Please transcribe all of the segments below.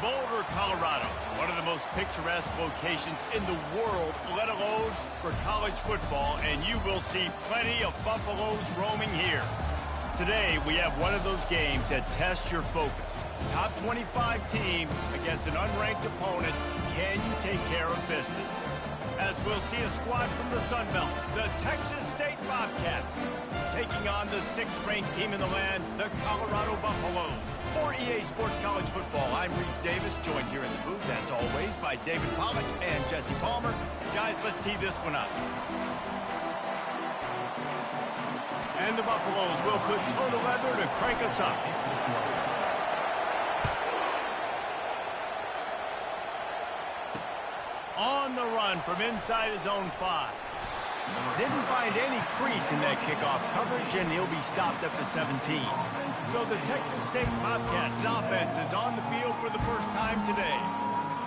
Boulder, Colorado, one of the most picturesque locations in the world, let alone for college football, and you will see plenty of Buffaloes roaming here. Today, we have one of those games that tests your focus. Top 25 team against an unranked opponent. Can you take care of business? As we'll see a squad from the Sun Belt, the Texas State Bobcats, taking on the 6th-ranked team in the land, the Colorado Buffaloes. For EA Sports College Football, I'm Reese Davis, joined here in the booth, as always, by David Pollack and Jesse Palmer. Guys, let's tee this one up. And the Buffaloes will put toe to leather to crank us up. On the run from inside his own 5. Didn't find any crease in that kickoff coverage, and he'll be stopped at the 17. So the Texas State Bobcats offense is on the field for the first time today.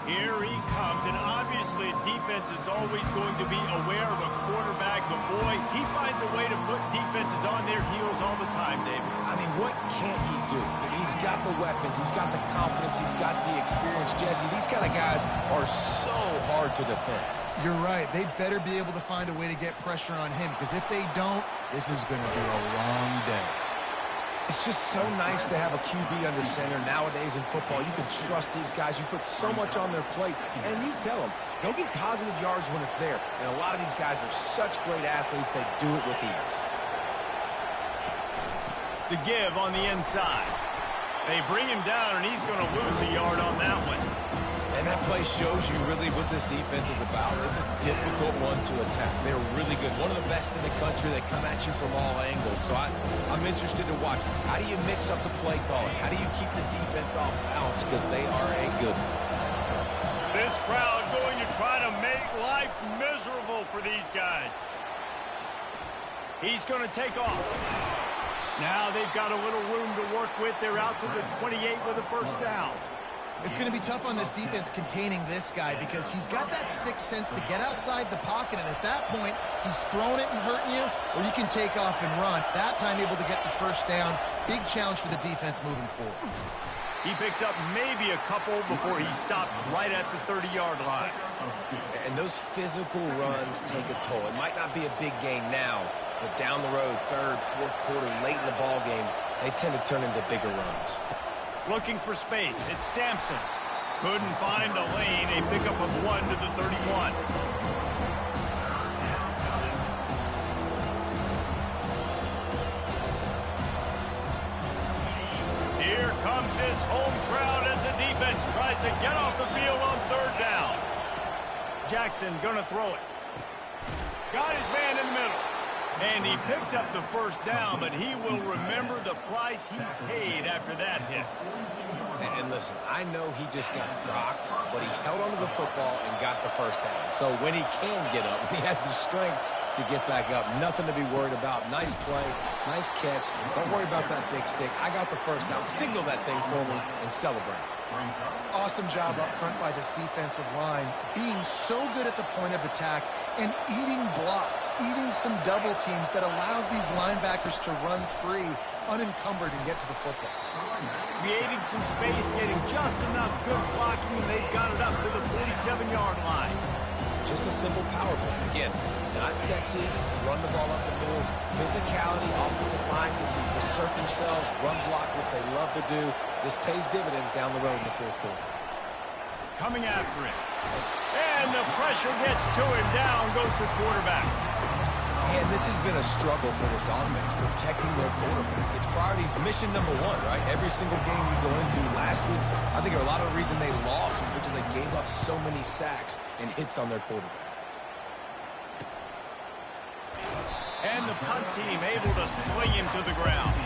Here he comes, and obviously defense is always going to be aware of a quarterback, but boy, he finds a way to put defenses on their heels all the time, David. I mean, what can't he do? He's got the weapons, he's got the confidence, he's got the experience. Jesse, these kind of guys are so hard to defend. You're right. They better be able to find a way to get pressure on him, because if they don't, this is going to be a long day. It's just so nice to have a QB under center. Nowadays in football, you can trust these guys. You put so much on their plate, and you tell them, go get positive yards when it's there. And a lot of these guys are such great athletes, they do it with ease. The give on the inside. They bring him down, and he's going to lose a yard on that one. And that play shows you really what this defense is about. It's a difficult one to attack. They're really good. One of the best in the country. They come at you from all angles. So I'm interested to watch. How do you mix up the play calling? How do you keep the defense off balance? Because they are a good one. This crowd going to try to make life miserable for these guys. He's going to take off. Now they've got a little room to work with. They're out to the 28 with a first down. It's going to be tough on this defense containing this guy, because he's got that sixth sense to get outside the pocket, and at that point, he's throwing it and hurting you, or you can take off and run. That time able to get the first down. Big challenge for the defense moving forward. He picks up maybe a couple before he's stopped right at the 30-yard line. And those physical runs take a toll. It might not be a big gain now, but down the road, third, fourth quarter, late in the ball games, they tend to turn into bigger runs. Looking for space. It's Sampson. Couldn't find a lane. A pickup of 1 to the 31. Here comes this home crowd as the defense tries to get off the field on third down. Jackson gonna throw it. Got his man in the middle. And he picked up the first down, but he will remember the price he paid after that hit. And listen, I know he just got rocked, but he held onto the football and got the first down. So when he can get up, he has the strength to get back up. Nothing to be worried about. Nice play, nice catch. Don't worry about that big stick. I got the first down. Signal that thing for me and celebrate. Awesome job up front by this defensive line, being so good at the point of attack and eating blocks, eating some double teams that allows these linebackers to run free, unencumbered, and get to the football. Creating some space, getting just enough good blocking, and they got it up to the 47-yard line. Just a simple power play. Again, not sexy, run the ball up the middle, physicality, offensive line gets to assert themselves, run block, which they love to do. This pays dividends down the road in the fourth quarter. Coming after it. And the pressure gets to him. Down goes the quarterback. And this has been a struggle for this offense, protecting their quarterback. It's priorities, mission number one, right? Every single game you go into last week, I think a lot of the reason they lost was because they gave up so many sacks and hits on their quarterback. And the punt team able to sling him to the ground.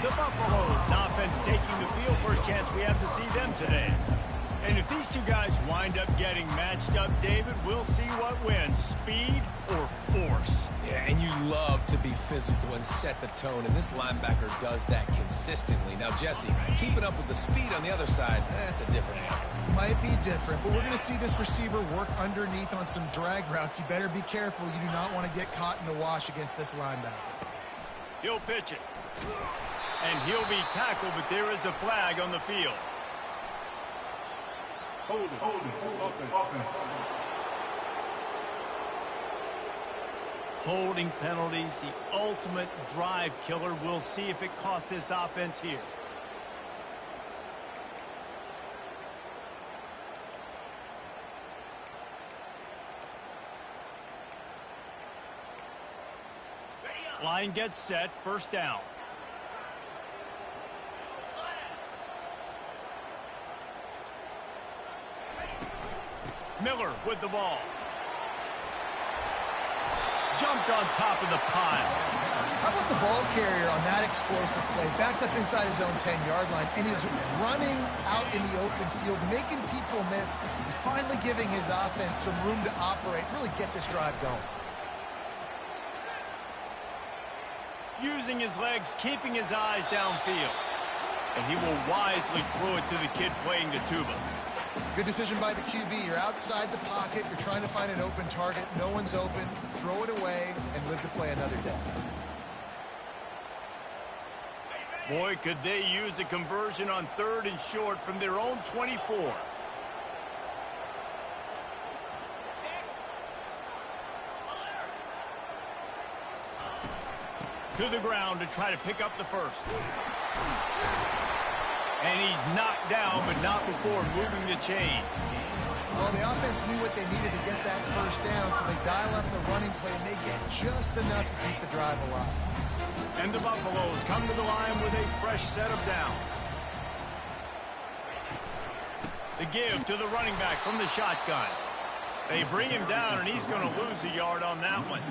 The Buffaloes offense taking the field. First chance we have to see them today. And if these two guys wind up getting matched up, David, we'll see what wins, speed or force. Yeah, and you love to be physical and set the tone, and this linebacker does that consistently. Now, Jesse, keeping up with the speed on the other side, that's a different animal. Might be different, but we're going to see this receiver work underneath on some drag routes. You better be careful. You do not want to get caught in the wash against this linebacker. He'll pitch it. And he'll be tackled, but there is a flag on the field. Holding penalties, the ultimate drive killer. We'll see if it costs this offense here. Line gets set, first down. Miller with the ball. Jumped on top of the pile. How about the ball carrier on that explosive play? Backed up inside his own 10-yard line and is running out in the open field, making people miss, and finally giving his offense some room to operate, really get this drive going. Using his legs, keeping his eyes downfield. And he will wisely throw it to the kid playing the tuba. Good decision by the QB. You're outside the pocket. You're trying to find an open target. No one's open. Throw it away and live to play another day. Boy, could they use a conversion on 3rd and short from their own 24. To the ground to try to pick up the first. And he's knocked down, but not before moving the chain. Well, the offense knew what they needed to get that first down, so they dial up the running play, and they get just enough to keep the drive alive. And the Buffaloes come to the line with a fresh set of downs. The give to the running back from the shotgun. They bring him down, and he's going to lose a yard on that one.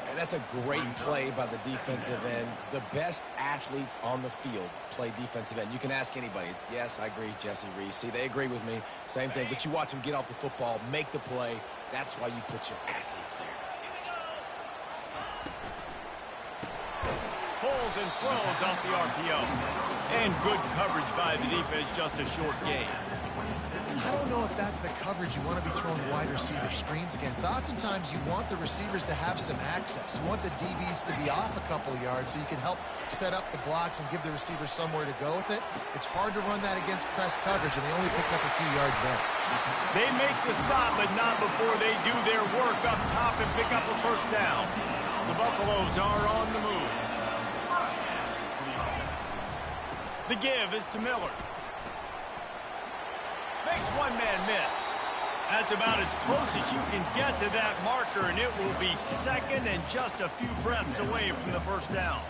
And that's a great play by the defensive end. The best athletes on the field play defensive end. You can ask anybody. Yes, I agree, Jesse Reese. See, they agree with me. Same thing. But you watch them get off the football, make the play. That's why you put your athletes there. Pulls and throws off the RPO. And good coverage by the defense, just a short gain. I don't know if that's the coverage you want to be throwing wide receiver screens against. Oftentimes, you want the receivers to have some access. You want the DBs to be off a couple of yards so you can help set up the blocks and give the receiver somewhere to go with it. It's hard to run that against press coverage, and they only picked up a few yards there. They make the stop, but not before they do their work up top and pick up a first down. The Buffaloes are on the move. The give is to Miller. Makes one man miss. That's about as close as you can get to that marker, and it will be second and just a few breaths away from the first down.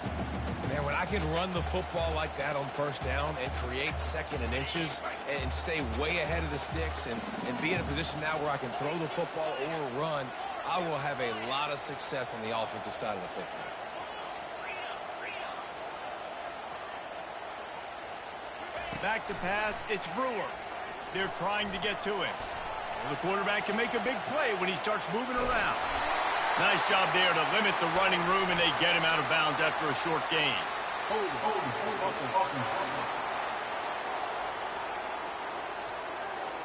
Man, when I can run the football like that on first down and create second and inches and stay way ahead of the sticks and be in a position now where I can throw the football or run, I will have a lot of success on the offensive side of the football. Back to pass, it's Brewer. They're trying to get to him. Well, the quarterback can make a big play when he starts moving around. Nice job there to limit the running room, and they get him out of bounds after a short gain.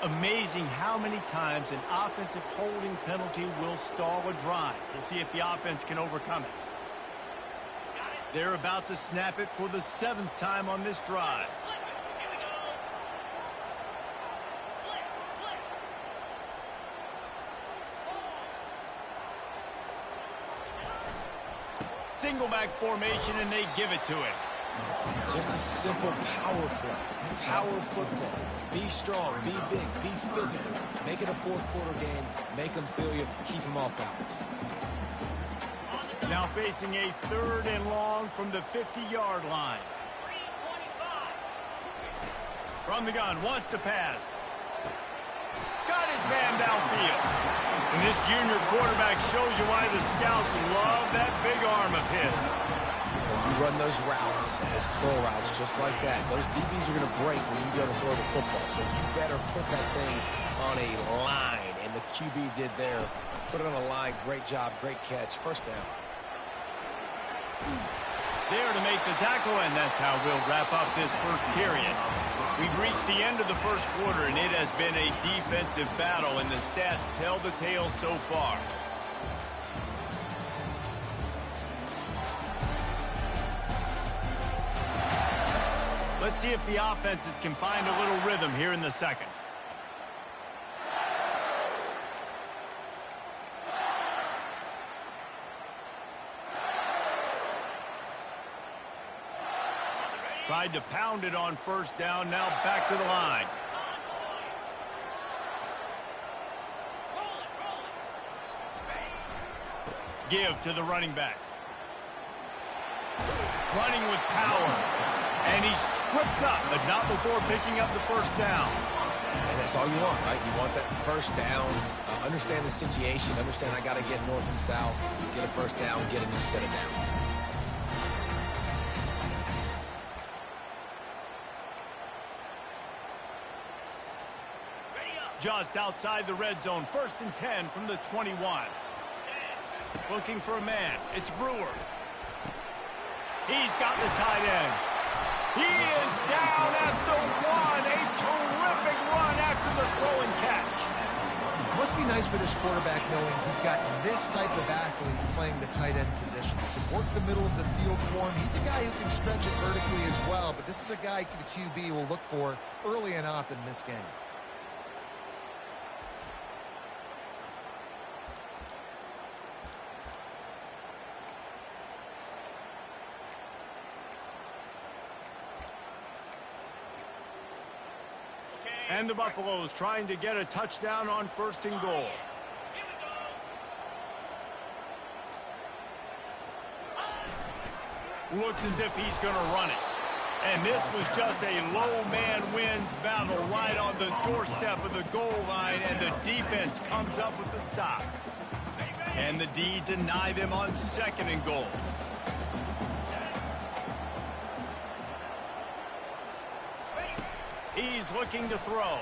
Amazing how many times an offensive holding penalty will stall a drive. We'll see if the offense can overcome it. They're about to snap it for the 7th time on this drive. Single back formation, and they give it to him. Just a simple power play. Power football. Be strong, be big, be physical. Make it a fourth-quarter game. Make them feel you. Keep them off balance. Now facing a 3rd and long from the 50-yard line. From the gun, wants to pass. Got his man downfield. And this junior quarterback shows you why the scouts love that big arm of his. When you run those routes, those curl routes just like that, those DBs are going to break when you go to throw the football. So you better put that thing on a line. And the QB did there. Put it on a line. Great job. Great catch. First down. There to make the tackle, and that's how we'll wrap up this first period. We've reached the end of the first quarter, and it has been a defensive battle, and the stats tell the tale so far. Let's see if the offenses can find a little rhythm here in the second. Tried to pound it on first down, now back to the line. Give to the running back. Running with power. And he's tripped up, but not before picking up the first down. And that's all you want, right? You want that first down. Understand the situation. Understand I got to get north and south. Get a first down, get a new set of downs. Just outside the red zone, 1st and 10 from the 21. Looking for a man. It's Brewer. He's got the tight end. He is down at the 1. A terrific run after the throw and catch. Must be nice for this quarterback knowing he's got this type of athlete playing the tight end position. He can work the middle of the field for him. He's a guy who can stretch it vertically as well, but this is a guy the QB will look for early and often in this game. And the Buffaloes trying to get a touchdown on 1st and goal. Looks as if he's going to run it. And this was just a low man wins battle right on the doorstep of the goal line, and the defense comes up with the stop. Can the D deny them on 2nd and goal? He's looking to throw.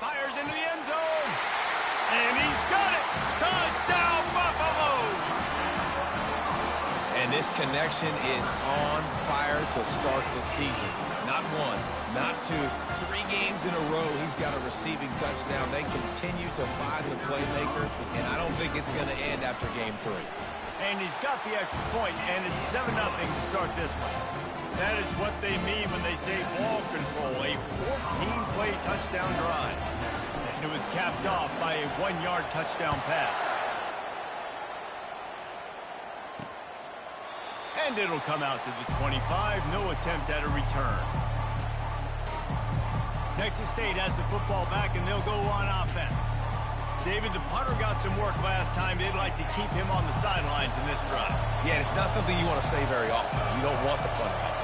Fires into the end zone. And he's got it. Touchdown, Buffaloes. And this connection is on fire to start the season. Not 1, not 2, 3 games in a row he's got a receiving touchdown. They continue to find the playmaker, and I don't think it's going to end after game 3. And he's got the extra point, and it's 7-0 to start this one. That is what they mean when they say ball control, a 14-play touchdown drive. And it was capped off by a 1-yard touchdown pass. And it'll come out to the 25, no attempt at a return. Texas State has the football back, and they'll go on offense. David, the punter got some work last time. They'd like to keep him on the sidelines in this drive. Yeah, it's not something you want to say very often. You don't want the punter out there.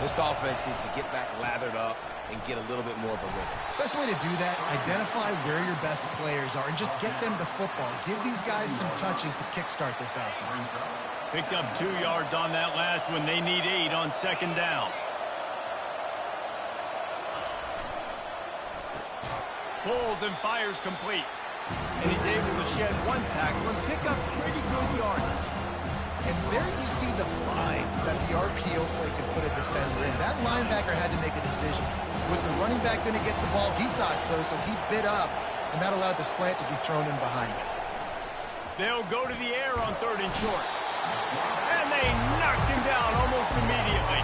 This offense needs to get back lathered up and get a little bit more of a rhythm. Best way to do that, identify where your best players are and just get them the football. Give these guys some touches to kickstart this offense. Picked up 2 yards on that last one. They need 8 on 2nd down. Pulls and fires complete. And he's able to shed 1 tackle and pick up pretty good yardage. And there you see the bind that the RPO play can put a defender in. That linebacker had to make a decision. Was the running back going to get the ball? He thought so, so he bit up, and that allowed the slant to be thrown in behind him. They'll go to the air on 3rd and short. And they knocked him down almost immediately.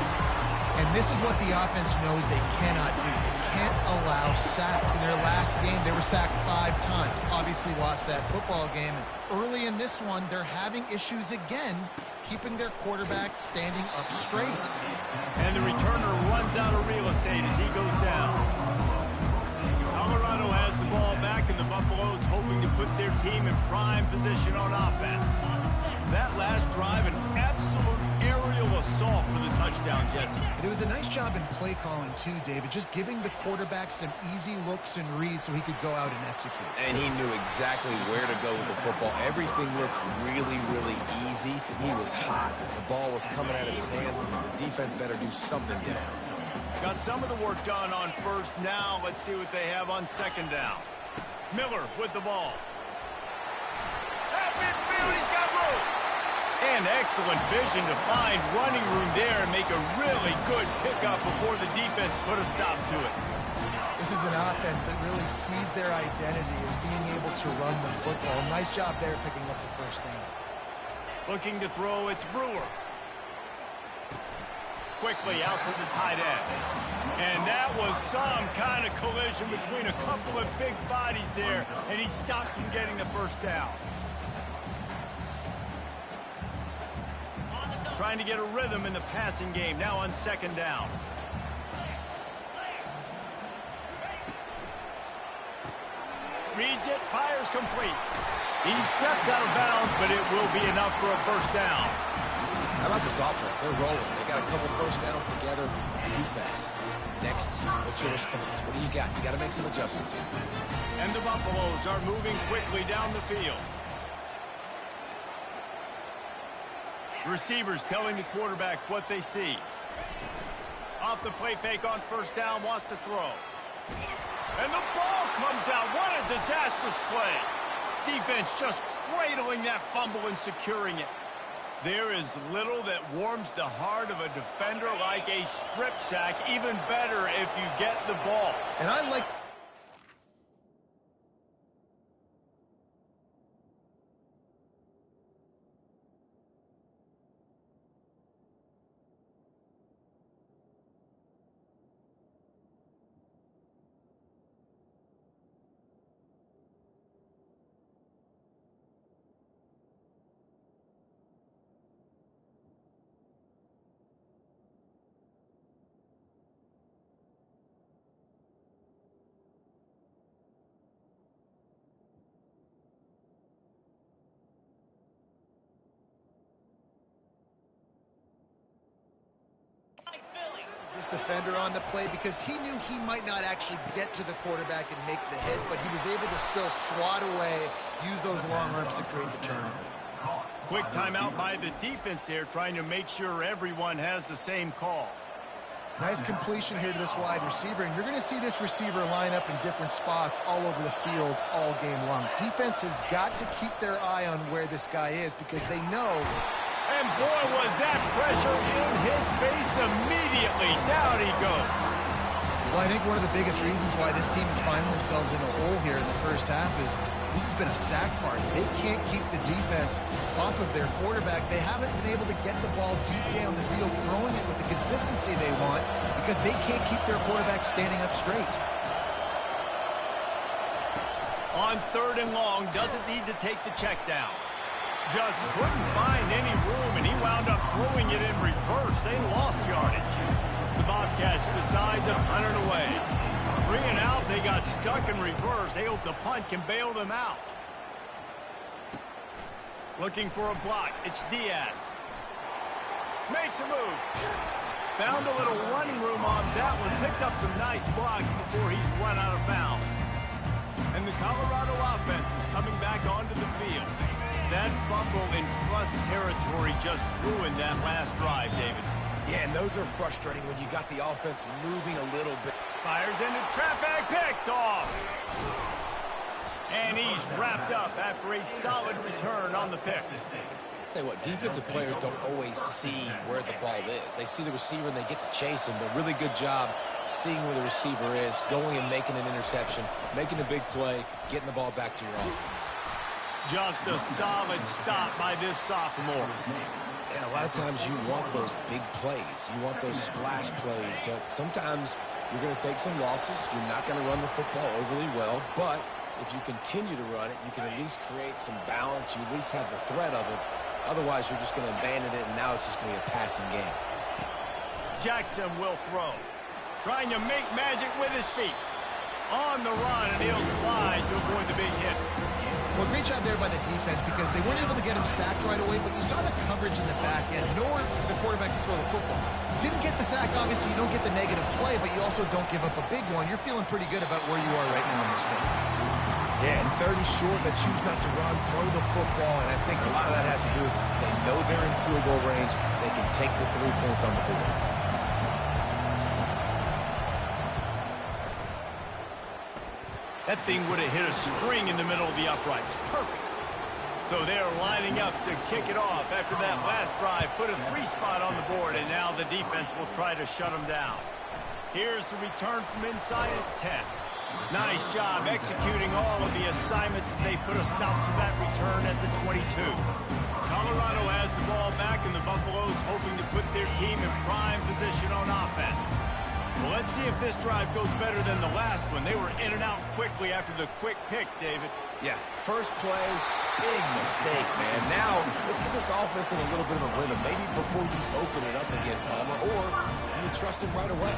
And this is what the offense knows they cannot do. They can't allow sacks. In their last game, they were sacked 5 times. Obviously lost that football game. And early in this one, they're having issues again, keeping their quarterback standing up straight. And the returner runs out of real estate as he goes down. Colorado has the ball back, and the Buffaloes hoping to put their team in prime position on offense. That last drive, an absolute aerial assault for the touchdown, Jesse. It was a nice job in play calling, too, David, just giving the quarterback some easy looks and reads so he could go out and execute. And he knew exactly where to go with the football. Everything looked really, really easy. He was hot. The ball was coming out of his hands. The defense better do something different. Got some of the work done on 1st. Now let's see what they have on 2nd down. Miller with the ball. At midfield, he's got room. And excellent vision to find running room there and make a really good pickup before the defense put a stop to it. This is an offense that really sees their identity as being able to run the football. Nice job there picking up the 1st down. Looking to throw, it's Brewer. Quickly out to the tight end. And that was some kind of collision between a couple of big bodies there, and he stopped from getting the 1st down. Trying to get a rhythm in the passing game, now on 2nd down. reads it, fires complete. He steps out of bounds, but it will be enough for a first down. How about this offense? They're rolling. They got a couple first downs together. Defense. Next, what's your response? What do you got? You got to make some adjustments here. And the Buffaloes are moving quickly down the field. Receivers telling the quarterback what they see. Off the play fake on first down, wants to throw. And the ball comes out. What a disastrous play. Defense just cradling that fumble and securing it. There is little that warms the heart of a defender like a strip sack. Even better if you get the ball. And I like... this defender on the play because he knew he might not actually get to the quarterback and make the hit, but he was able to still swat away, use those long arms to create the turnover. Quick timeout by the defense there, trying to make sure everyone has the same call. Nice completion here to this wide receiver, and you're going to see this receiver line up in different spots all over the field all game long. Defense has got to keep their eye on where this guy is because they know... And boy, was that pressure in his face immediately. Down he goes. Well, I think one of the biggest reasons why this team is finding themselves in a hole here in the first half is this has been a sack party. They can't keep the defense off of their quarterback. They haven't been able to get the ball deep down the field, throwing it with the consistency they want because they can't keep their quarterback standing up straight. On 3rd and long, doesn't need to take the check down. Just couldn't find any room, and he wound up throwing it in reverse. They lost yardage. The Bobcats decide to punt it away. 3 and out, they got stuck in reverse. They hope the punt can bail them out. Looking for a block. It's Diaz. Makes a move. Found a little running room on that one. Picked up some nice blocks before he's run out of bounds. And the Colorado offense is coming back onto the field. That fumble in plus territory just ruined that last drive, David. Yeah, and those are frustrating when you got the offense moving a little bit. Fires into traffic, picked off. And he's wrapped up after a solid return on the pick. Tell you what, defensive players don't always see where the ball is. They see the receiver and they get to chase him, but really good job seeing where the receiver is, going and making an interception, making a big play, getting the ball back to your offense. Just a solid stop by this sophomore. And a lot of times you want those big plays. You want those splash plays, but sometimes you're going to take some losses. You're not going to run the football overly well, but if you continue to run it, you can at least create some balance. You at least have the threat of it. Otherwise, you're just going to abandon it, and now it's just going to be a passing game. Jackson will throw. Trying to make magic with his feet. On the run, and he'll slide to avoid the big hit. Well, great job there by the defense because they weren't able to get him sacked right away, but you saw the coverage in the back end. Nowhere for the quarterback to throw the football. Didn't get the sack, obviously. You don't get the negative play, but you also don't give up a big one. You're feeling pretty good about where you are right now in this game. Yeah, and 3rd and short, they choose not to run, throw the football, and I think a lot of that has to do with they know they're in field goal range. They can take the 3 points on the board. That thing would have hit a string in the middle of the uprights. Perfect. So they're lining up to kick it off after that last drive. Put a 3 spot on the board, and now the defense will try to shut them down. Here's the return from inside his 10. Nice job executing all of the assignments as they put a stop to that return at the 22. Colorado has the ball back, and the Buffaloes hoping to put their team in prime position on offense. Well, let's see if this drive goes better than the last one. They were in and out quickly after the quick pick, David. Yeah, first play, big mistake, man. Now, let's get this offense in a little bit of a rhythm. Maybe before you open it up again, Palmer, or do you trust him right away?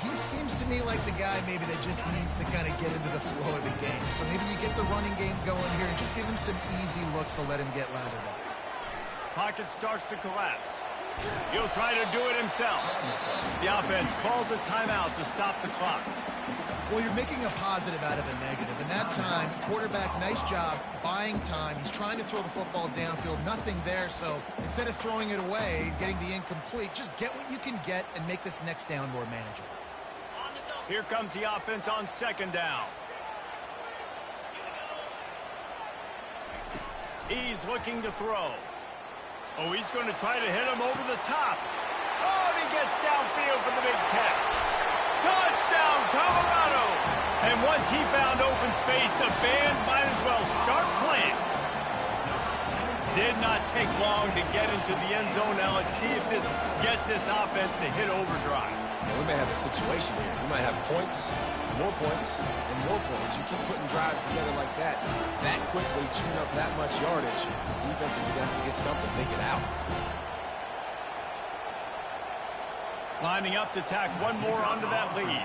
he seems to me like the guy maybe that just needs to kind of get into the flow of the game. So maybe you get the running game going here and just give him some easy looks to let him get lathered up. Pocket starts to collapse. He'll try to do it himself. The offense calls a timeout to stop the clock. Well, you're making a positive out of a negative. And that time, quarterback, nice job buying time. He's trying to throw the football downfield. Nothing there. So instead of throwing it away, getting the incomplete, just get what you can get and make this next down more manageable. Here comes the offense on second down. He's looking to throw. Oh, he's going to try to hit him over the top. Oh, and he gets downfield for the big catch. Touchdown, Colorado! And once he found open space, the band might as well start playing. Did not take long to get into the end zone. Now let's see if this gets this offense to hit overdrive. Well, we may have a situation here. We might have points, and more points. You keep putting drives together like that quickly, chewing up that much yardage, defenses are going to have to get something to get out. Lining up to tack one more onto that lead.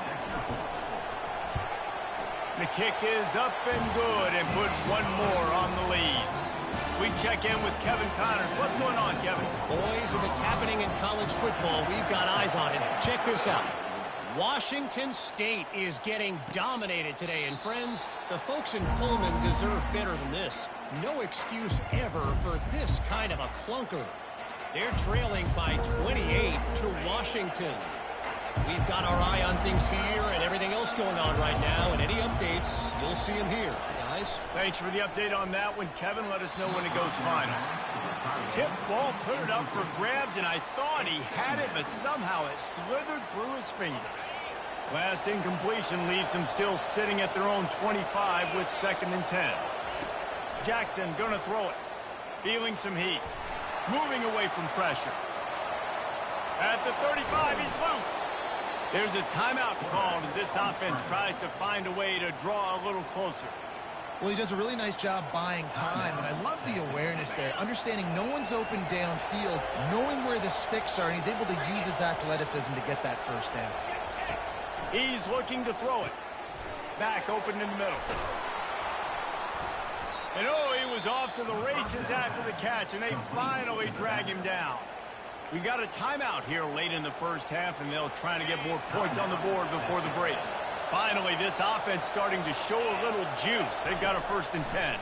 The kick is up and good and put one more on the lead. We check in with Kevin Connors. What's going on, Kevin? Boys, if it's happening in college football, we've got eyes on it. Check this out. Washington State is getting dominated today. And friends, the folks in Pullman deserve better than this. No excuse ever for this kind of a clunker. They're trailing by 28 to Washington. We've got our eye on things here and everything else going on right now. And any updates, you'll see them here, guys. Thanks for the update on that one, Kevin. Let us know when it goes final. Tip ball, put it up for grabs, and I thought he had it, but somehow it slithered through his fingers. Last incompletion leaves him still sitting at their own 25 with 2nd and 10. Jackson gonna throw it. Feeling some heat. Moving away from pressure. At the 35, he's loose. There's a timeout called as this offense tries to find a way to draw a little closer. Well, he does a really nice job buying time, and I love the awareness there, understanding no one's open downfield, knowing where the sticks are, and he's able to use his athleticism to get that first down. He's looking to throw it. Back open in the middle. And oh, he was off to the races after the catch, and they finally drag him down. We got a timeout here late in the first half, and they'll try to get more points on the board before the break. Finally, this offense starting to show a little juice. They've got a 1st and 10.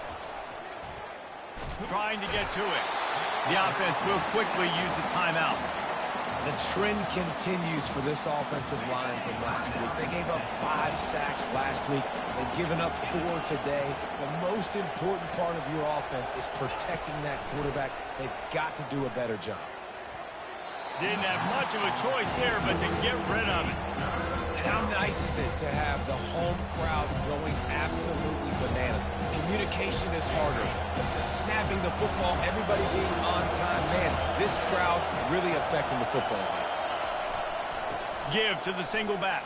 Trying to get to it. The offense will quickly use a timeout. The trend continues for this offensive line from last week. They gave up 5 sacks last week. They've given up 4 today. The most important part of your offense is protecting that quarterback. They've got to do a better job. Didn't have much of a choice there, but to get rid of it. And how nice is it to have the home crowd going absolutely bananas? Communication is harder. The snapping the football, everybody being on time. Man, this crowd really affecting the football game. Give to the single back.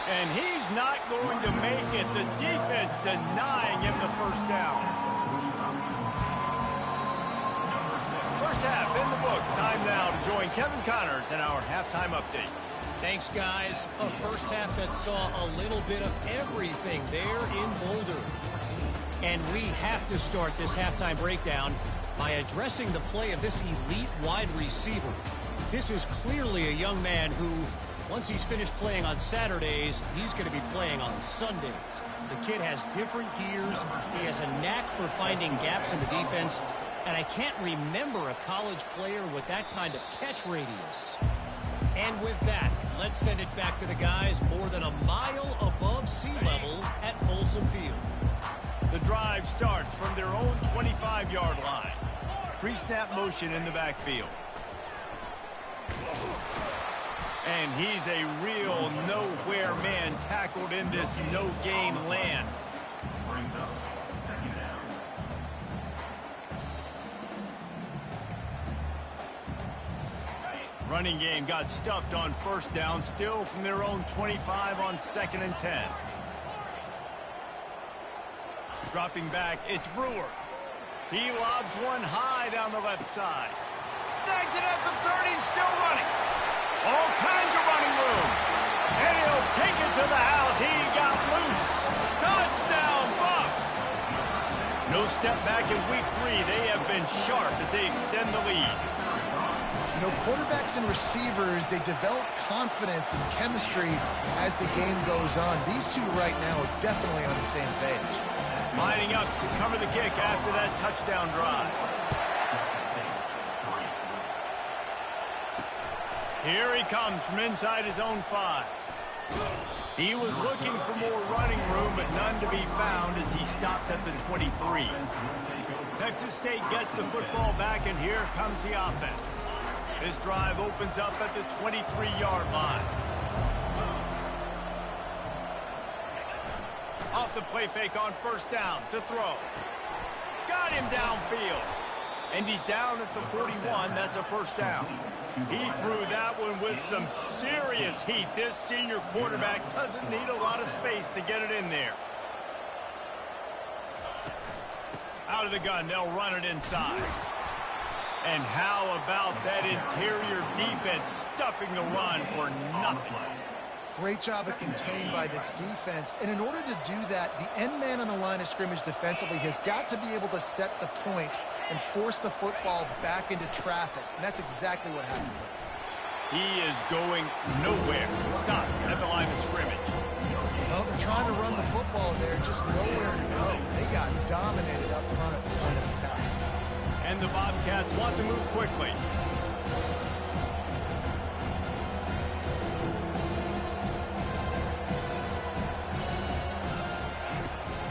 And he's not going to make it. The defense denying him the first down. First half in the books. Time now to join Kevin Connors in our halftime update. Thanks, guys. A first half that saw a little bit of everything there in Boulder. And we have to start this halftime breakdown by addressing the play of this elite wide receiver. This is clearly a young man who, once he's finished playing on Saturdays, he's going to be playing on Sundays. The kid has different gears. He has a knack for finding gaps in the defense. And I can't remember a college player with that kind of catch radius. And with that, let's send it back to the guys more than a mile above sea level at Folsom Field. The drive starts from their own 25-yard line. Pre-snap motion in the backfield. And he's a real nowhere man tackled in this no-gain land. Running game got stuffed on first down, still from their own 25 on 2nd and 10. Dropping back, it's Brewer. He lobs one high down the left side. Snags it at the 30 and still running. All kinds of running room. And he'll take it to the house. He got loose. Touchdown, Bucks. No step back in week 3. They have been sharp as they extend the lead. You know, quarterbacks and receivers, they develop confidence and chemistry as the game goes on. These two right now are definitely on the same page. Lining up to cover the kick after that touchdown drive. Here he comes from inside his own 5. He was looking for more running room, but none to be found as he stopped at the 23. Texas State gets the football back, and here comes the offense. This drive opens up at the 23-yard line. Off the play fake on first down to throw. Got him downfield. And he's down at the 41. That's a first down. He threw that one with some serious heat. This senior quarterback doesn't need a lot of space to get it in there. Out of the gun, they'll run it inside. And how about that interior defense stuffing the run for nothing? Great job of contained by this defense. And in order to do that, the end man on the line of scrimmage defensively has got to be able to set the point and force the football back into traffic. And that's exactly what happened. He is going nowhere. Stop at the line of scrimmage. Well, they're trying to run the football there, just nowhere to go. They got dominated up front at the point of attack. And the Bobcats want to move quickly.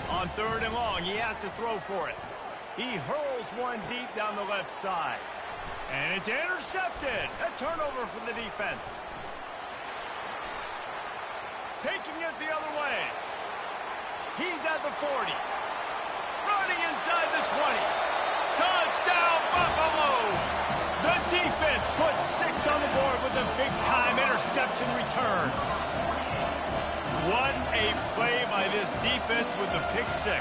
On 3rd and long, he has to throw for it. He hurls one deep down the left side. And it's intercepted. A turnover for the defense. Taking it the other way. He's at the 40. Running inside the 20. Touchdown, Buffaloes! The defense puts 6 on the board with a big-time interception return. What a play by this defense with the pick 6.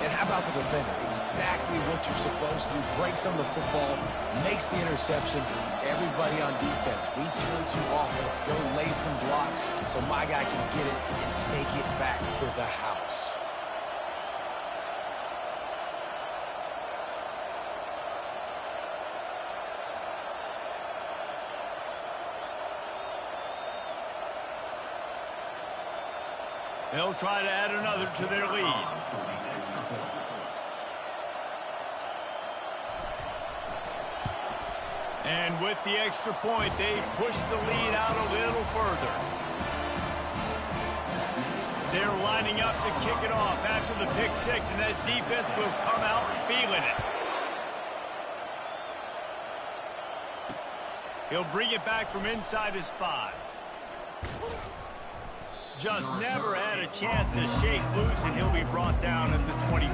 And how about the defender? Exactly what you're supposed to. Breaks on the football, makes the interception. Everybody on defense, we turn to offense. Go lay some blocks so my guy can get it and take it back to the house. They'll try to add another to their lead. And with the extra point, they push the lead out a little further. They're lining up to kick it off after the pick 6, and that defense will come out feeling it. He'll bring it back from inside his 5. Just never had a chance to shake loose, and he'll be brought down at the 24.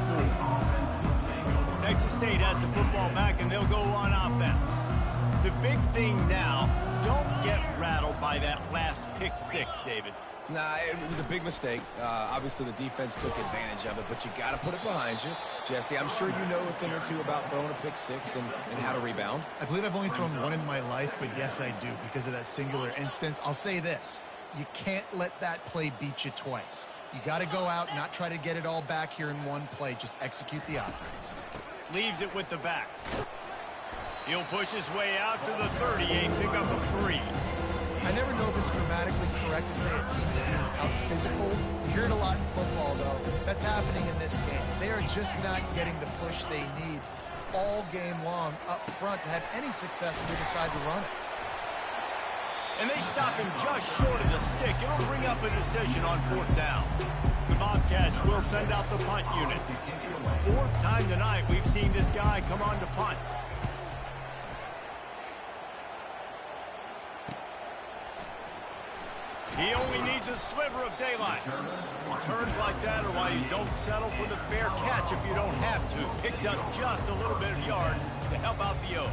Texas State has the football back, and they'll go on offense. The big thing now, don't get rattled by that last pick 6, David. Nah, it was a big mistake. Obviously, the defense took advantage of it, but you got to put it behind you. Jesse, I'm sure you know a thing or two about throwing a pick 6 and how to rebound. I believe I've only thrown one in my life, but yes, I do because of that singular instance. I'll say this. You can't let that play beat you twice. You got to go out, not try to get it all back here in one play. Just execute the offense. Leaves it with the back. He'll push his way out to the 38, pick up a 3. I never know if it's grammatically correct to say a team is being out-physical. You hear it a lot in football, though. That's happening in this game. They are just not getting the push they need all game long up front to have any success when they decide to run it. And they stop him just short of the stick. It'll bring up a decision on 4th down. The Bobcats will send out the punt unit. 4th time tonight we've seen this guy come on to punt. He only needs a sliver of daylight. Returns like that are why you don't settle for the fair catch if you don't have to. Picks up just a little bit of yards to help out the O.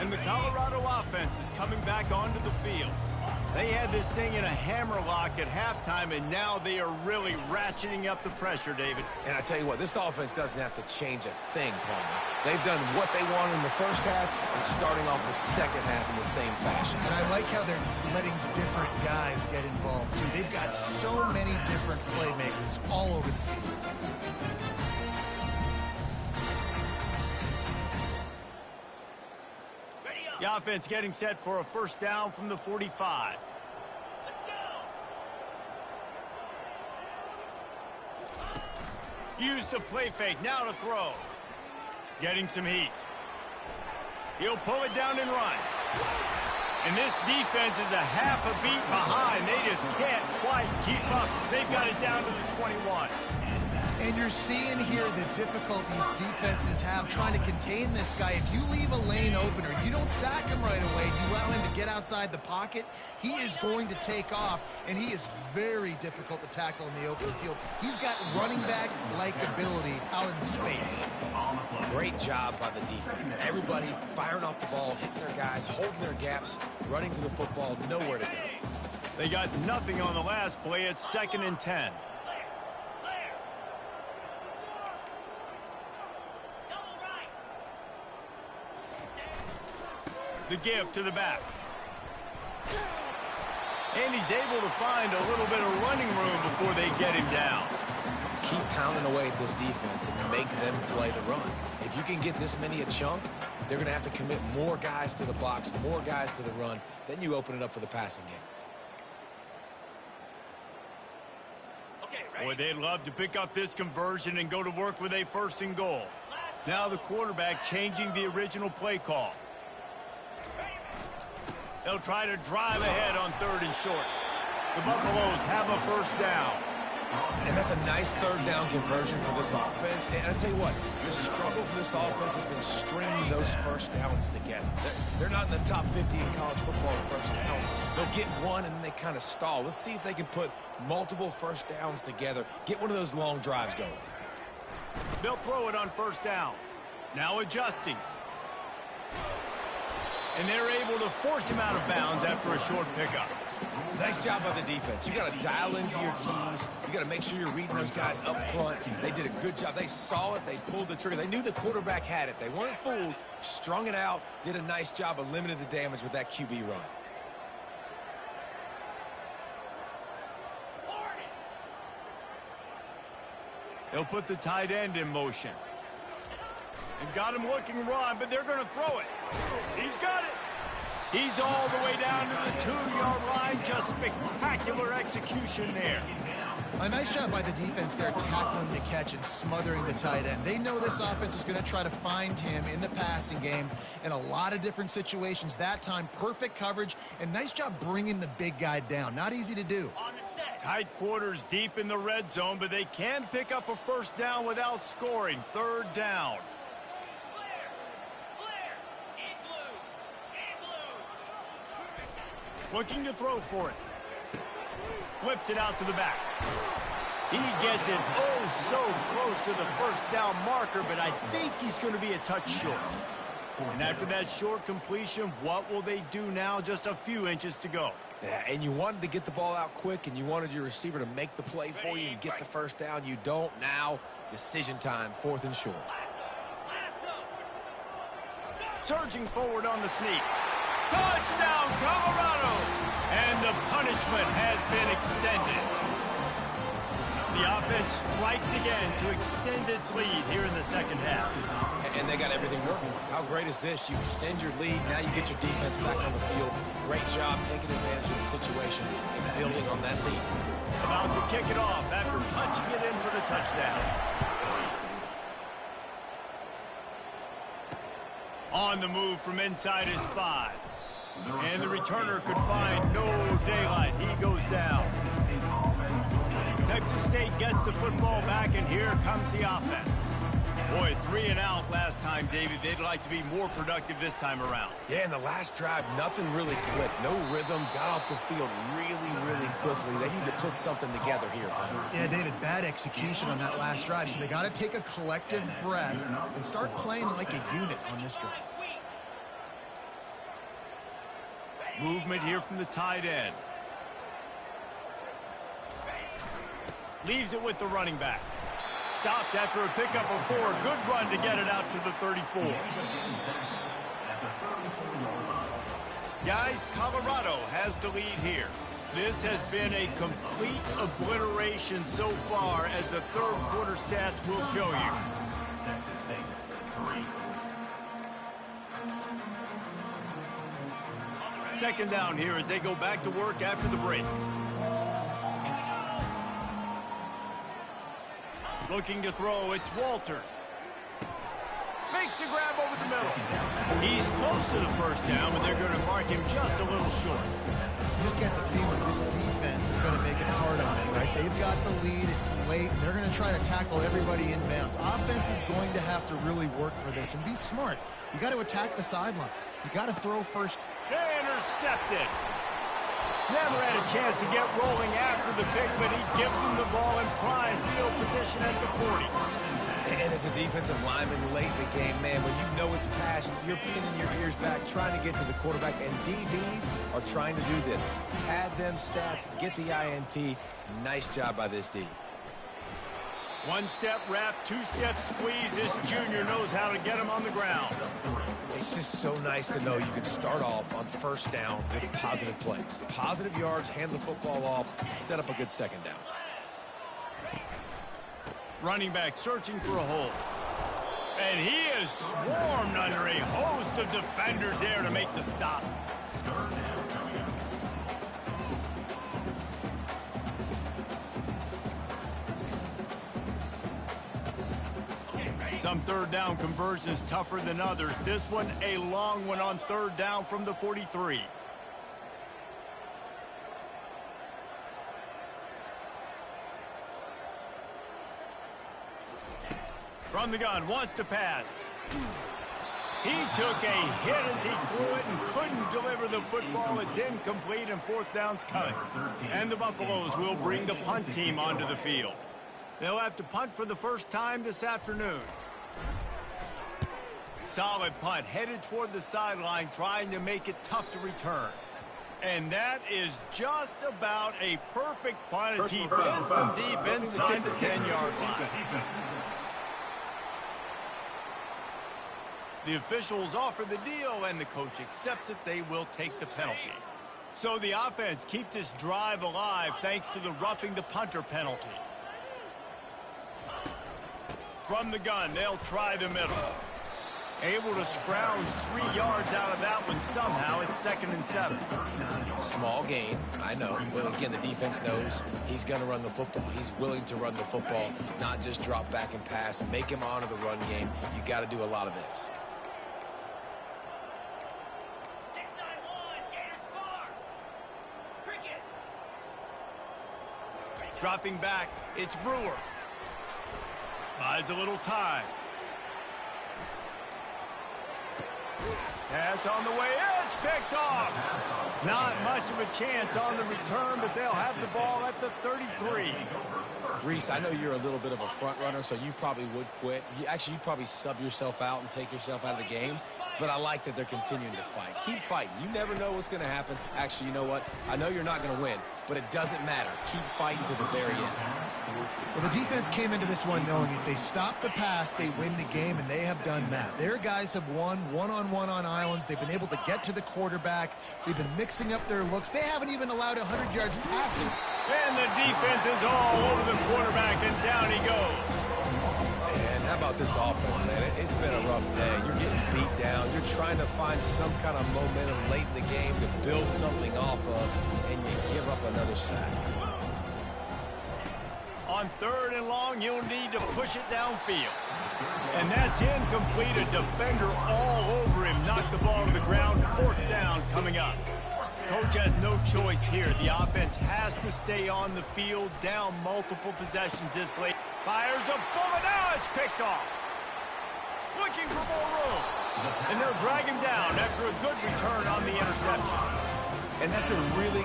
And the Colorado offense is coming back onto the field. They had this thing in a hammerlock at halftime, and now they are really ratcheting up the pressure, David. And I tell you what, this offense doesn't have to change a thing, partner. They've done what they wanted in the first half and starting off the second half in the same fashion. And I like how they're letting different guys get involved, too. They've got so many different playmakers all over the field. The offense getting set for a first down from the 45. Let's go. Use the play fake, now to throw. Getting some heat. He'll pull it down and run. And this defense is a half a beat behind. They just can't quite keep up. They've got it down to the 21. And you're seeing here the difficulties defenses have trying to contain this guy. If you leave a lane open or you don't sack him right away, you allow him to get outside the pocket, he is going to take off, and he is very difficult to tackle in the open field. He's got running back-like ability out in space. Great job by the defense. Everybody firing off the ball, hitting their guys, holding their gaps, running to the football, nowhere to go. They got nothing on the last play. It's 2nd and 10. The give to the back. And he's able to find a little bit of running room before they get him down. Keep pounding away at this defense and make them play the run. If you can get this many a chunk, they're going to have to commit more guys to the box, more guys to the run. Then you open it up for the passing game. Boy, they'd love to pick up this conversion and go to work with a 1st and goal. Now the quarterback changing the original play call. They'll try to drive ahead on 3rd and short. The Buffaloes have a first down. And that's a nice 3rd down conversion for this offense. And I tell you what, the struggle for this offense has been stringing those first downs together. They're not in the top 50 in college football in first downs. They'll get one and then they kind of stall. Let's see if they can put multiple first downs together, get one of those long drives going. They'll throw it on 1st down. Now adjusting. And they're able to force him out of bounds after a short pickup. Nice job by the defense. You got to dial into your keys. You got to make sure you're reading those guys up front. They did a good job. They saw it. They pulled the trigger. They knew the quarterback had it. They weren't fooled. Strung it out. Did a nice job of limiting the damage with that QB run. They'll put the tight end in motion. They've got him looking run, but they're going to throw it. He's got it. He's all the way down to the 2-yard line. Just spectacular execution there. A nice job by the defense there, tackling the catch and smothering the tight end. They know this offense is going to try to find him in the passing game in a lot of different situations. That time, perfect coverage, and nice job bringing the big guy down. Not easy to do. Tight quarters deep in the red zone, but they can pick up a first down without scoring. 3rd down. Looking to throw for it. Flips it out to the back. He gets it oh so close to the first down marker, but I think he's going to be a touch short. And after that short completion, what will they do now? Just a few inches to go. Yeah, and you wanted to get the ball out quick, and you wanted your receiver to make the play for you and get the first down. You don't now. Decision time, 4th and short. Surging forward on the sneak. Touchdown, Colorado! And the punishment has been extended. The offense strikes again to extend its lead here in the 2nd half. And they got everything working. How great is this? You extend your lead, now you get your defense back on the field. Great job taking advantage of the situation and building on that lead. About to kick it off after punching it in for the touchdown. On the move from inside his 5. And the returner could find no daylight. He goes down. Texas State gets the football back, and here comes the offense. Boy, 3 and out last time, David. They'd like to be more productive this time around. Yeah, in the last drive, nothing really clicked. No rhythm, got off the field really quickly. They need to put something together here. Yeah, David, bad execution on that last drive, so they got to take a collective breath and start playing like a unit on this drive. Movement here from the tight end. Leaves it with the running back. Stopped after a pickup of 4. Good run to get it out to the 34. Guys, Colorado has the lead here. This has been a complete obliteration so far, as the third quarter stats will show you. Second down here as they go back to work after the break. Looking to throw, it's Walters. Makes a grab over the middle. He's close to the first down, but they're going to mark him just a little short. You just get the feeling this defense is going to make it hard on him, right? They've got the lead, it's late, and they're going to try to tackle everybody inbounds. Offense is going to have to really work for this and be smart. You got to attack the sidelines. You got to throw first. Intercepted. Never had a chance to get rolling after the pick, but he gives them the ball in prime field position at the 40. And as a defensive lineman late in the game, man, when you know it's pass, you're pinning your ears back, trying to get to the quarterback, and DBs are trying to do this. Pad them stats, get the INT. Nice job by this D. One-step wrap, two-step squeeze. This junior knows how to get him on the ground. It's just so nice to know you can start off on first down with positive plays. Positive yards, hand the football off, set up a good second down. Running back searching for a hole. And he is swarmed under a host of defenders there to make the stop. Some third down conversions tougher than others. This one a long one on third down from the 43. From the gun, wants to pass. He took a hit as he threw it and couldn't deliver the football. It's incomplete and fourth down's coming. And the Buffaloes will bring the punt team onto the field. They'll have to punt for the first time this afternoon. Solid punt, headed toward the sideline, trying to make it tough to return. And that is just about a perfect punt as he bends them deep inside the 10-yard line. The officials offer the deal, and the coach accepts it. They will take the penalty. So the offense keeps this drive alive thanks to the roughing the punter penalty. From the gun, they'll try the middle. Able to scrounge 3 yards out of that one somehow. It's 2nd and 7. Small gain, I know. But again, the defense knows he's going to run the football. He's willing to run the football, not just drop back and pass. Make him honor the run game. You got to do a lot of this. 691, Gators score. Cricket. Dropping back, it's Brewer. Buys a little time. Pass on the way, it's picked off. Not much of a chance on the return, but they'll have the ball at the 33. Reese, I know you're a little bit of a front runner, so you probably would quit. You'd probably sub yourself out and take yourself out of the game. But I like that they're continuing to fight. Keep fighting. You never know what's going to happen. Actually, you know what? I know you're not going to win, but it doesn't matter. Keep fighting to the very end. Well, the defense came into this one knowing if they stop the pass, they win the game, and they have done that. Their guys have won one-on-one on islands. They've been able to get to the quarterback. They've been mixing up their looks. They haven't even allowed 100 yards passing. And the defense is all over the quarterback, and down he goes. And how about this offense, man? It's been a rough day. You're getting beat down. You're trying to find some kind of momentum late in the game to build something off of, and you give up another sack. On 3rd and long, you'll need to push it downfield. And that's incomplete. A defender all over him. Knocked the ball to the ground. 4th down coming up. Coach has no choice here. The offense has to stay on the field, down multiple possessions this late. Fires a bullet. Now it's picked off. Looking for more room. And they'll drag him down after a good return on the interception. And that's a really...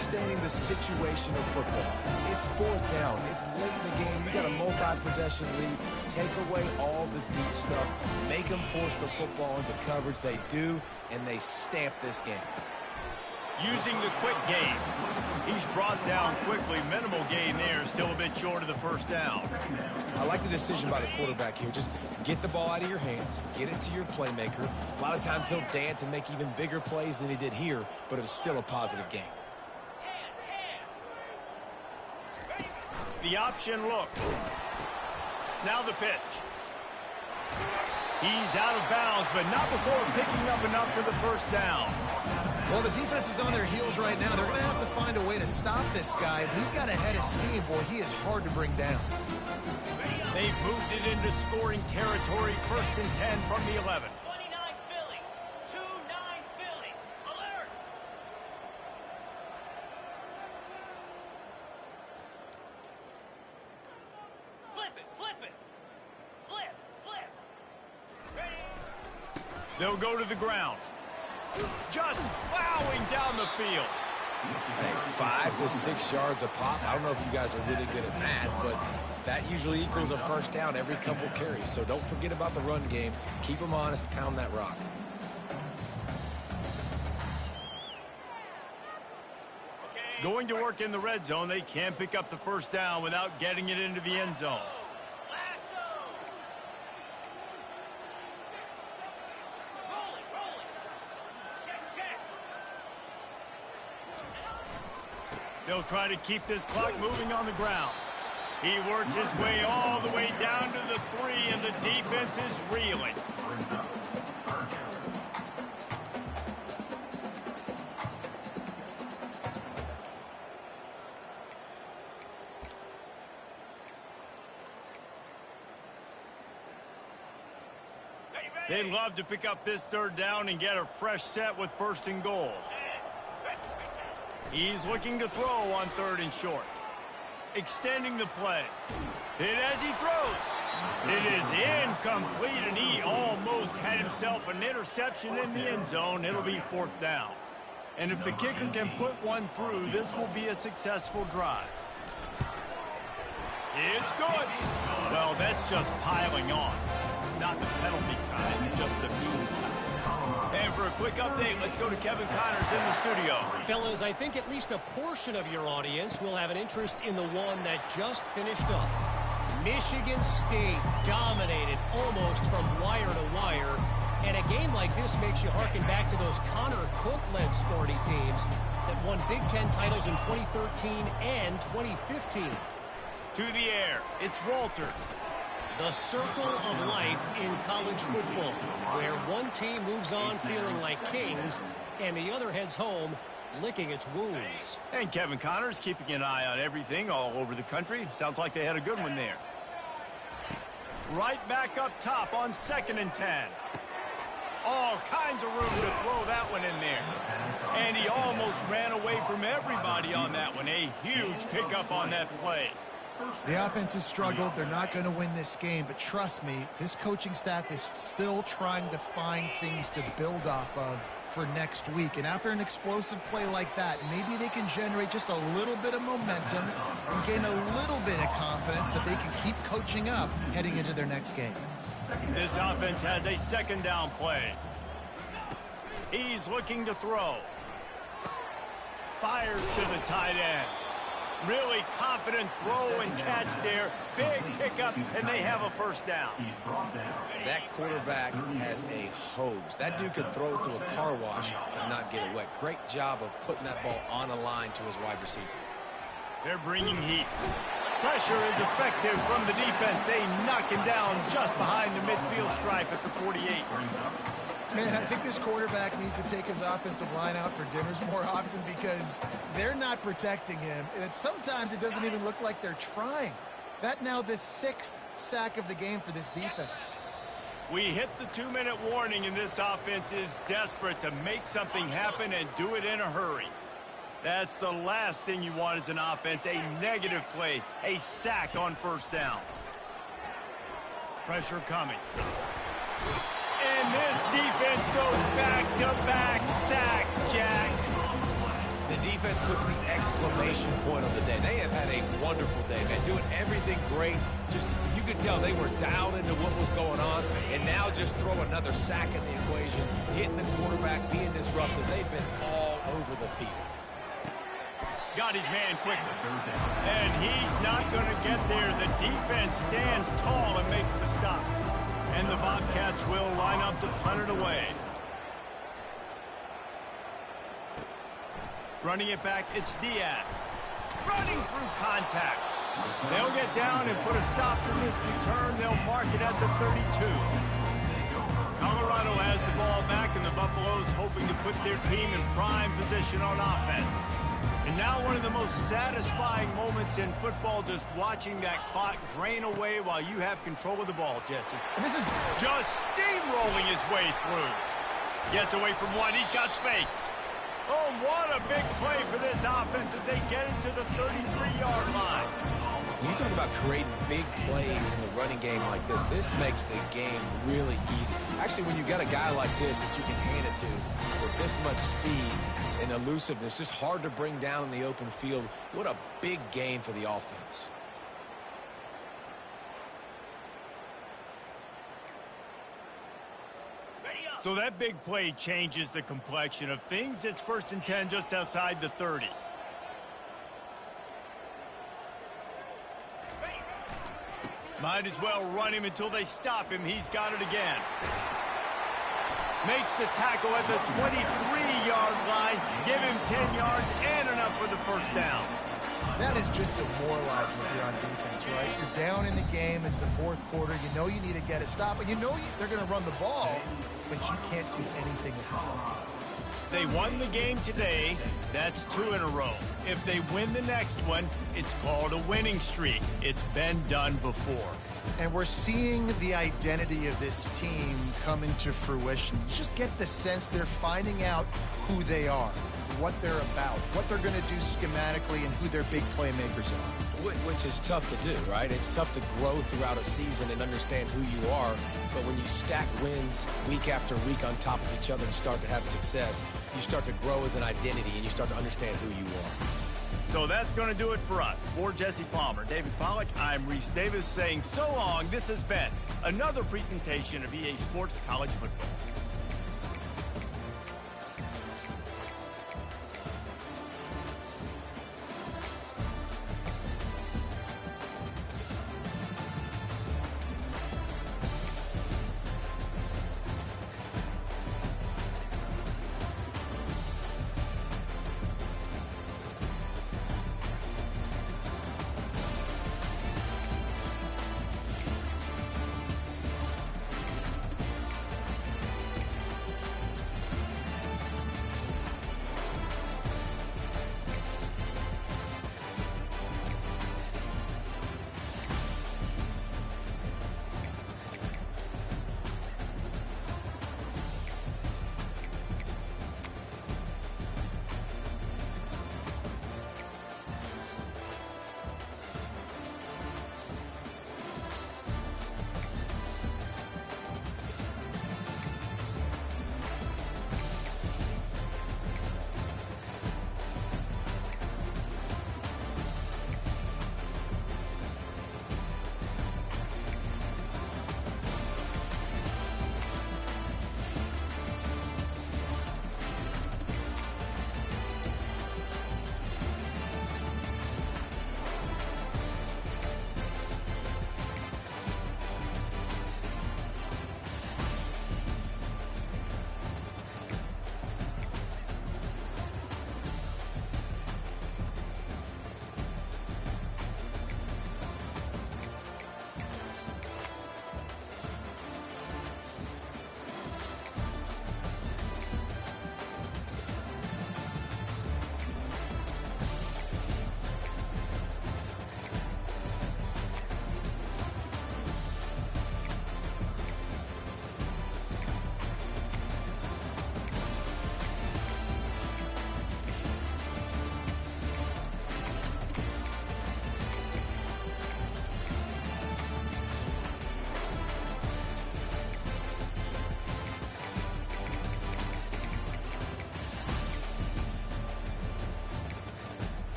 understanding the situation of football. It's fourth down. It's late in the game. You got a multi-possession lead. Take away all the deep stuff. Make them force the football into coverage. They do, and they stamp this game. Using the quick game. He's brought down quickly. Minimal gain there. Still a bit short of the first down. I like the decision by the quarterback here. Just get the ball out of your hands. Get it to your playmaker. A lot of times he'll dance and make even bigger plays than he did here, but it was still a positive game. The option look. Now the pitch. He's out of bounds, but not before picking up enough for the first down. Well, the defense is on their heels right now. They're going to have to find a way to stop this guy. But he's got a head of steam. Boy, he is hard to bring down. They've moved it into scoring territory. 1st and 10 from the 11. 29 Philly. 2-9 Philly. Alert! Flip it, flip it. Flip, flip. Ready? They'll go to the ground. Just plowing down the field. Hey, 5 to 6 yards a pop. I don't know if you guys are really good at that, but that usually equals a first down every couple carries. So don't forget about the run game. Keep them honest. Pound that rock. Going to work in the red zone. They can't pick up the first down without getting it into the end zone. Lasso. Rolling, rolling. Check, check. They'll try to keep this clock moving on the ground. He works his way all the way down to the 3, and the defense is reeling. They'd love to pick up this 3rd down and get a fresh set with 1st and goal. He's looking to throw on 3rd and short. Extending the play. Hit as he throws. It is incomplete, and he almost had himself an interception in the end zone. It'll be 4th down. And if the kicker can put one through, this will be a successful drive. It's good. Well, that's just piling on. Not the penalty kind, just the mean kind. And for a quick update, let's go to Kevin Connors in the studio. Fellas, I think at least a portion of your audience will have an interest in the one that just finished up. Michigan State dominated almost from wire to wire. And a game like this makes you harken back to those Connor Cook-led Sparty teams that won Big Ten titles in 2013 and 2015. To the air, it's Walters. The circle of life in college football, where one team moves on feeling like kings, and the other heads home licking its wounds. And Kevin Connors keeping an eye on everything all over the country. Sounds like they had a good one there. Right back up top on 2nd and 10. All kinds of room to throw that one in there. And he almost ran away from everybody on that one. A huge pickup on that play. The offense has struggled. They're not going to win this game, but trust me, this coaching staff is still trying to find things to build off of for next week. And after an explosive play like that, maybe they can generate just a little bit of momentum and gain a little bit of confidence that they can keep coaching up heading into their next game. This offense has a 2nd down play. He's looking to throw. Fires to the tight end. Really confident throw and catch there. Big pickup, and they have a 1st down. That quarterback has a hose. That dude could throw it to a car wash and not get it wet. Great job of putting that ball on a line to his wide receiver. They're bringing heat. Pressure is effective from the defense. They knock him down just behind the midfield stripe at the 48. Man, I think this quarterback needs to take his offensive line out for dinners more often because they're not protecting him. And sometimes it doesn't even look like they're trying. That now the 6th sack of the game for this defense. We hit the 2-minute warning, and this offense is desperate to make something happen and do it in a hurry. That's the last thing you want as an offense, a negative play, a sack on 1st down. Pressure coming. And this defense goes back-to-back sack, Jack. The defense puts the exclamation point on the day. They have had a wonderful day, man, doing everything great. Just, you could tell they were dialed into what was going on, and now just throw another sack in the equation, hitting the quarterback, being disruptive. They've been all over the field. Got his man quickly. And he's not going to get there. The defense stands tall and makes the stop. And the Bobcats will line up to punt it away. Running it back, it's Diaz. Running through contact. They'll get down and put a stop to this return. They'll mark it at the 32. Colorado has the ball back, and the Buffaloes hoping to put their team in prime position on offense. And now one of the most satisfying moments in football, just watching that clock drain away while you have control of the ball, Jesse. And this is just steamrolling his way through. Gets away from one. He's got space. Oh, what a big play for this offense as they get into the 33-yard line. When you talk about creating big plays in the running game like this makes the game really easy. Actually, when you got a guy like this that you can hand it to with this much speed and elusiveness, just hard to bring down in the open field, what a big gain for the offense. So that big play changes the complexion of things. It's 1st and 10 just outside the 30. Might as well run him until they stop him. He's got it again. Makes the tackle at the 23-yard line. Give him 10 yards and enough for the first down. That is just demoralizing if you're on defense, right? You're down in the game. It's the 4th quarter. You know you need to get a stop, and you know they're going to run the ball, but you can't do anything about it. They won the game today. That's 2 in a row. If they win the next one, it's called a winning streak. It's been done before. And we're seeing the identity of this team come into fruition. You just get the sense they're finding out who they are, what they're about, what they're going to do schematically, and who their big playmakers are. Which is tough to do, right? It's tough to grow throughout a season and understand who you are. But when you stack wins week after week on top of each other and start to have success, you start to grow as an identity and you start to understand who you are. So that's going to do it for us. For Jesse Palmer, David Pollack, I'm Reese Davis saying so long. This has been another presentation of EA Sports College Football.